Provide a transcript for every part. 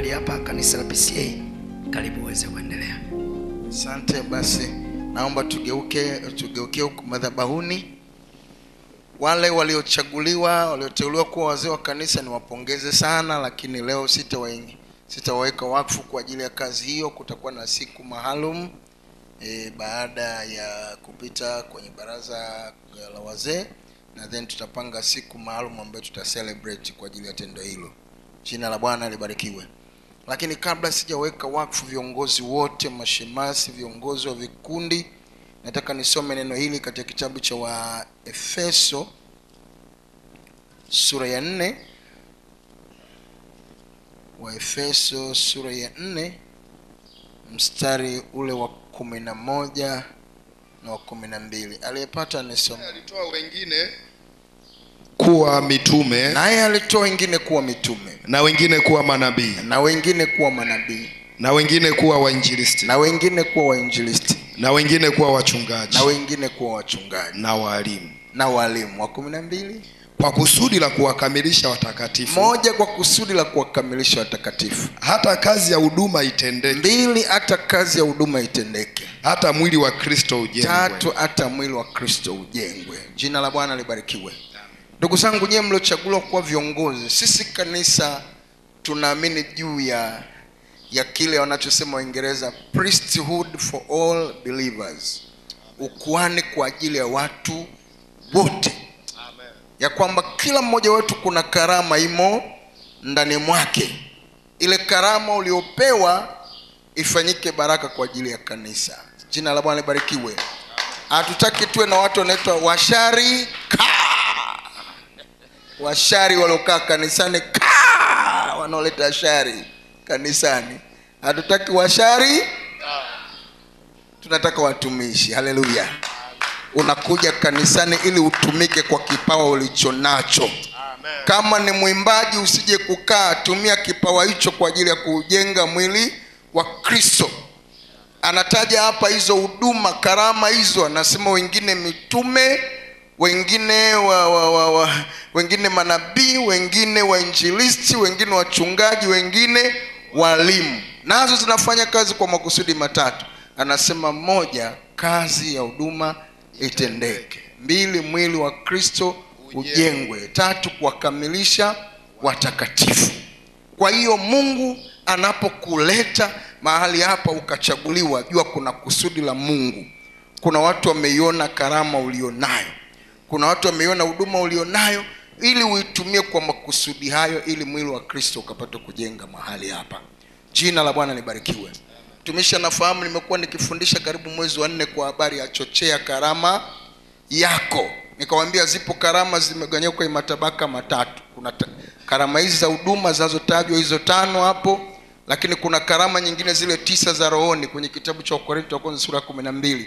mahali hapa kanisa la PCA. Karibu uweze kuendelea. Asante. Basi naomba tugeuke huko madhabahuni. Wale walioteuliwa kuwa wazee wa kanisa niwapongeze sana, lakini leo sitawaweka wakfu kwa ajili ya kazi hiyo. Kutakuwa na siku maalum baada ya kupita kwenye baraza la wazee, na then tutapanga siku maalum ambayo tutacelebrate kwa ajili ya tendo hilo. Jina la Bwana libarikiwe. Lakini kabla sijaweka wakfu viongozi wote, mashemasi, viongozi wa vikundi, nataka nisome neno hili katika kitabu cha Waefeso sura ya 4. Waefeso sura ya 4 mstari ule wa 11 na wa 12. Aliyepata nisome. Alitoa wengine kuwa mitume, naye alitoa wengine kuwa mitume, na wengine kuwa manabii, na wengine kuwa manabii, na wengine kuwa wainjilisti, na wengine kuwa wainjilisti, na wengine kuwa wachungaji, na wengine kuwa wachungaji, na walimu. Na walimu. Wa 12. Kwa kusudi la kuwakamilisha watakatifu. 1, kwa kusudi la kuwakamilisha watakatifu, hata kazi ya huduma itendeke. 2, hata kazi ya huduma itendeke, hata mwili wa Kristo ujengwe. 3, hata mwili wa Kristo ujengwe. Jina la Bwana libarikiwe. Ndugu zangu, nyie mliochaguliwa kuwa viongozi, sisi kanisa tunaamini juu ya kile wanachosema Waingereza priesthood for all believers, ukuhani kwa ajili ya watu wote. Amen. Ya kwamba kila mmoja wetu kuna karama imo ndani mwake. Ile karama uliopewa ifanyike baraka kwa ajili ya kanisa. Jina la Bwana libarikiwe. Hatutaki tuwe na watu wanaitwa washari washari waliokaa kanisani wanaoleta shari kanisani. Hatutaki washari, tunataka watumishi. Haleluya. Unakuja kanisani ili utumike kwa kipawa ulichonacho. Kama ni mwimbaji, usije kukaa, tumia kipawa hicho kwa ajili ya kujenga mwili wa Kristo. Anataja hapa hizo huduma, karama hizo, anasema wengine mitume, wengine wengine manabii, wengine wainjilisti, wengine wachungaji, wengine walimu. Nazo zinafanya kazi kwa makusudi matatu. Anasema 1, kazi ya huduma itendeke; 2, mwili wa Kristo ujengwe; 3, kuwakamilisha watakatifu. Kwa hiyo Mungu anapokuleta mahali hapa ukachaguliwa, jua kuna kusudi la Mungu. Kuna watu wameiona karama ulionayo, kuna watu wameiona huduma ulionayo, ili uitumie kwa makusudi hayo, ili mwili wa Kristo ukapate kujenga mahali hapa. Jina la Bwana libarikiwe. Tumisha, nafahamu nimekuwa nikifundisha karibu mwezi wa 4 kwa habari ya chochea karama yako. Nikawaambia zipo karama zimegawanyika kwa matabaka matatu. Kuna karama hizi za huduma zinazotajwa hizo 5 hapo, lakini kuna karama nyingine zile 9 za rohoni kwenye kitabu cha Wakorintho wa kwanza sura 12.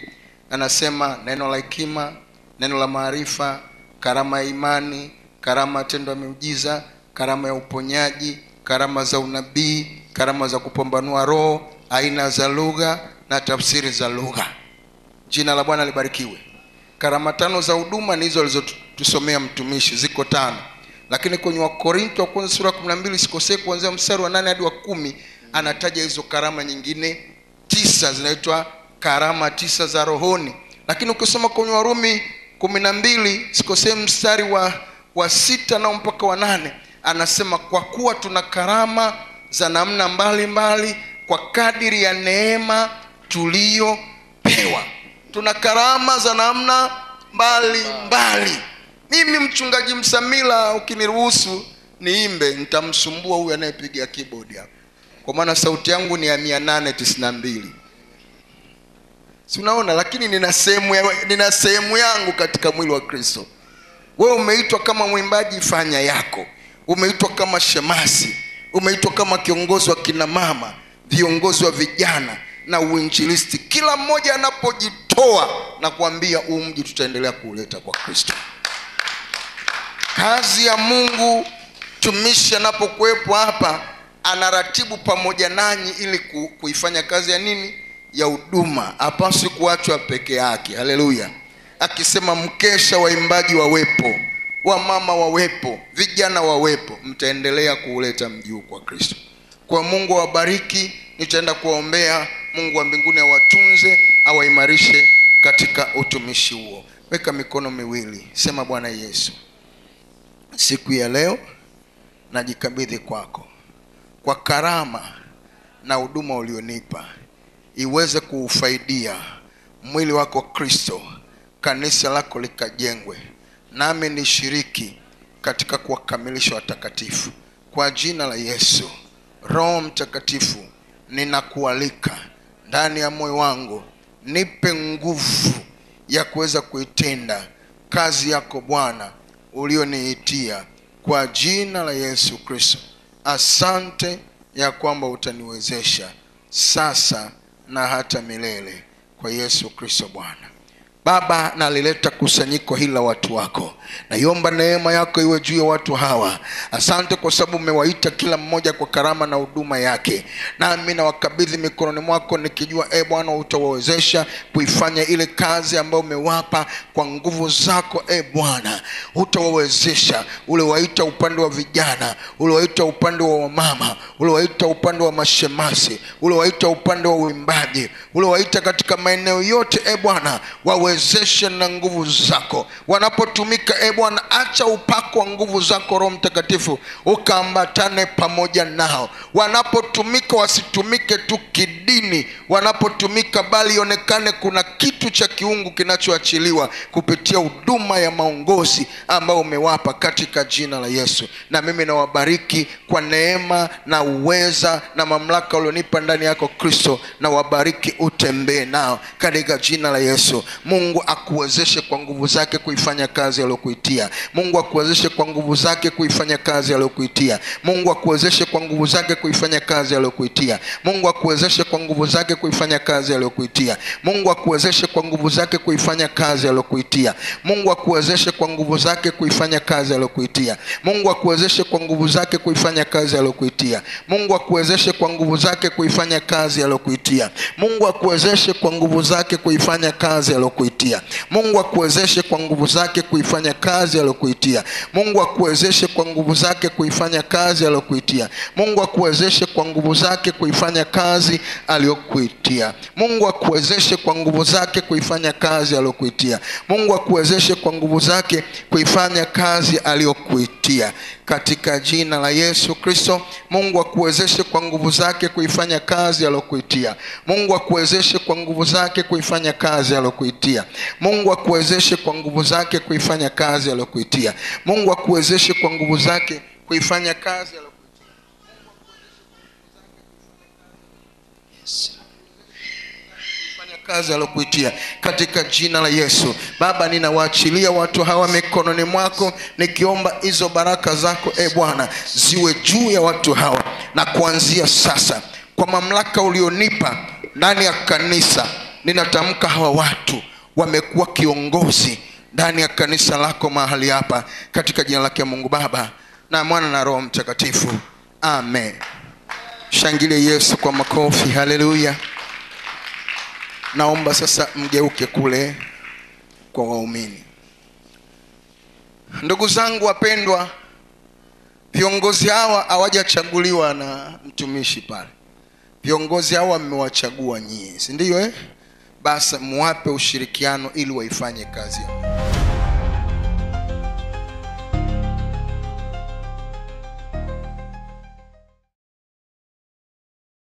Anasema neno la hekima, neno la maarifa, karama ya imani, karama ya tendo ya miujiza, karama ya uponyaji, karama za unabii, karama za kupambanua roho, aina za lugha na tafsiri za lugha. Jina la Bwana libarikiwe. Karama 5 za huduma ni hizo alizotusomea mtumishi, ziko 5. Lakini kwenye Wakorintho wa kwanza sura 12, sikosei, kuanzia mstari wa 8 hadi wa 10, anataja hizo karama nyingine 9 zinaitwa karama 9 za rohoni. Lakini ukisoma kwenye Warumi 12, sikosei, mstari wa 6 na mpaka wa 8, anasema kwa kuwa tuna karama za namna mbalimbali kwa kadiri ya neema tuliyopewa. Tuna karama za namna mbalimbali. Mimi mchungaji Msamila, ukiniruhusu niimbe, nitamsumbua huyu anayepiga keyboard hapa, kwa maana sauti yangu ni ya 892. Si unaona? Lakini nina sehemu yangu katika mwili wa Kristo. Wewe umeitwa kama mwimbaji, fanya yako. Umeitwa kama shemasi, umeitwa kama kiongozi wa kina mama, viongozi wa vijana na uinjilisti. Kila mmoja anapojitoa na kuambia huu mji tutaendelea kuuleta kwa Kristo. Kazi ya Mungu, tumishi anapokuwepo hapa anaratibu pamoja nanyi ili kuifanya kazi ya nini? Ya huduma. Hapaswi kuachwa peke yake. Haleluya. Akisema mkesha, waimbaji wawepo, wamama wawepo, vijana wawepo, mtaendelea kuuleta mji huu kwa Kristo. Kwa Mungu awabariki. Nitaenda kuwaombea. Mungu wa mbinguni awatunze, awaimarishe katika utumishi huo. Weka mikono miwili, sema Bwana Yesu, siku ya leo najikabidhi kwako, kwa karama na huduma ulionipa, iweze kuufaidia mwili wako Kristo, kanisa lako likajengwe, nami nishiriki katika kuwakamilisha watakatifu. Kwa jina la Yesu, Roho Mtakatifu, ninakualika ndani ya moyo wangu, nipe nguvu ya kuweza kuitenda kazi yako Bwana ulioniitia, kwa jina la Yesu Kristo. Asante ya kwamba utaniwezesha sasa na hata milele, kwa Yesu Kristo Bwana. Baba, nalileta kusanyiko hili la watu wako. Naiomba neema yako iwe juu ya watu hawa. Asante kwa sababu umewaita kila mmoja kwa karama na huduma yake. Nami nawakabidhi mikononi mwako, nikijua Bwana utawawezesha kuifanya ile kazi ambayo umewapa kwa nguvu zako. Bwana utawawezesha. Uliwaita upande wa vijana, uliwaita upande wa wamama, uliwaita upande wa mashemasi, uliwaita upande wa uimbaji, uliwaita katika maeneo yote. Bwana wawezeshe na nguvu zako. Wanapotumika Bwana, acha upako wa nguvu zako Roho Mtakatifu ukaambatane pamoja nao. Wanapotumika wasitumike tu kidini, wanapotumika bali ionekane kuna kitu cha kiungu kinachoachiliwa kupitia huduma ya maongozi ambao umewapa, katika jina la Yesu. Na mimi nawabariki kwa neema na uweza na mamlaka ulionipa ndani yako Kristo, na wabariki, utembee nao katika jina la Yesu. Mungu akuwezeshe kwa nguvu zake kuifanya kazi aliyokuitia. Mungu akuwezeshe kwa nguvu zake kuifanya kazi aliyokuitia. Mungu akuwezeshe kwa nguvu zake kuifanya kazi aliyokuitia. Mungu akuwezeshe kwa nguvu zake kuifanya kazi aliyokuitia. Mungu akuwezeshe kwa nguvu zake kuifanya kazi aliyokuitia. Mungu akuwezeshe kwa nguvu zake kuifanya kazi aliyokuitia. Mungu akuwezeshe kwa nguvu zake kuifanya kazi aliyokuitia. Mungu akuwezeshe kwa nguvu zake kuifanya kazi aliyokuitia. Mungu akuwezeshe kwa nguvu zake kuifanya kazi aliyokuitia. Mungu akuwezeshe kwa nguvu zake kuifanya kazi aliyokuitia. Mungu akuwezeshe kwa nguvu zake kuifanya kazi aliyokuitia. Mungu akuwezeshe kwa nguvu zake kuifanya kazi aliyokuitia. Mungu akuwezeshe kwa nguvu zake kuifanya kazi aliyokuitia. Mungu akuwezeshe kwa nguvu zake kuifanya kazi aliyokuitia, katika jina la Yesu Kristo. Mungu akuwezeshe kwa nguvu zake kuifanya kazi aliyokuitia. Mungu akuwezeshe kwa nguvu zake kuifanya kazi aliyokuitia. Mungu akuwezeshe kwa nguvu zake kuifanya kazi aliyokuitia. Mungu akuwezeshe kwa nguvu zake kuifanya kazi aliyokuitia. Kazi aliyokuitia, katika jina la Yesu. Baba, ninawaachilia watu hawa mikononi mwako, nikiomba hizo baraka zako Bwana ziwe juu ya watu hawa, na kuanzia sasa kwa mamlaka ulionipa ndani ya kanisa, ninatamka hawa watu wamekuwa kiongozi ndani ya kanisa lako mahali hapa, katika jina lake Mungu Baba na Mwana na Roho Mtakatifu. Amen. Shangilie Yesu kwa makofi. Haleluya. Naomba sasa mgeuke kule kwa waumini. Ndugu zangu wapendwa, viongozi hawa hawajachaguliwa na mtumishi pale. Viongozi hawa mmewachagua nyinyi, si ndio? Basi muwape ushirikiano ili waifanye kazi.